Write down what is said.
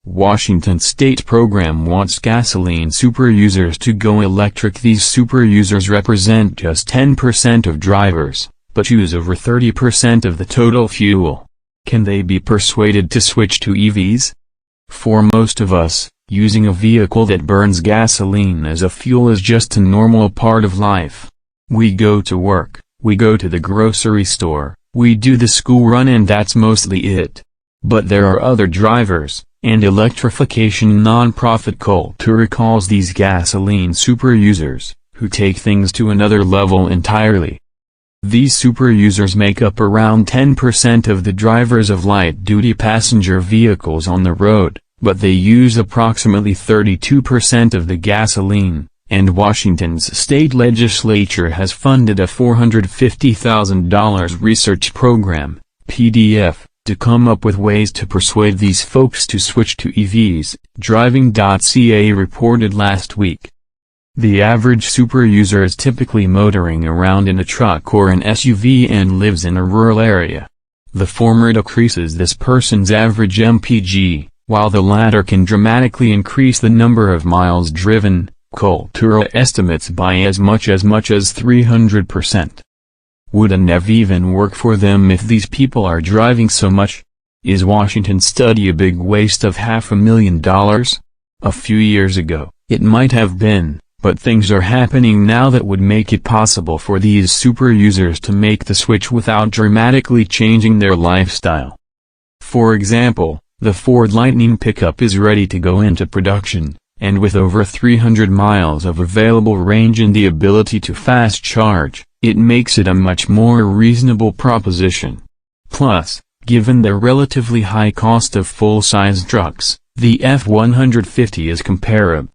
Washington state program wants gasoline superusers to go electric. These superusers represent just 10% of drivers, but use over 30% of the total fuel. Can they be persuaded to switch to EVs? For most of us, using a vehicle that burns gasoline as a fuel is just a normal part of life. We go to work, we go to the grocery store, we do the school run, and that's mostly it. But there are other drivers, and electrification non-profit culture calls these gasoline superusers, who take things to another level entirely. These superusers make up around 10% of the drivers of light-duty passenger vehicles on the road, but they use approximately 32% of the gasoline, and Washington's state legislature has funded a $450,000 research program, PDF, to come up with ways to persuade these folks to switch to EVs, Driving.ca reported last week. The average superuser is typically motoring around in a truck or an SUV and lives in a rural area. The former decreases this person's average MPG, while the latter can dramatically increase the number of miles driven, cultura estimates by as much as 300%. Would a NEV even work for them if these people are driving so much? Is Washington's study a big waste of $500,000? A few years ago, it might have been, but things are happening now that would make it possible for these superusers to make the switch without dramatically changing their lifestyle. For example, the Ford Lightning pickup is ready to go into production, and with over 300 miles of available range and the ability to fast charge, it makes it a much more reasonable proposition. Plus, given the relatively high cost of full-size trucks, the F-150 is comparable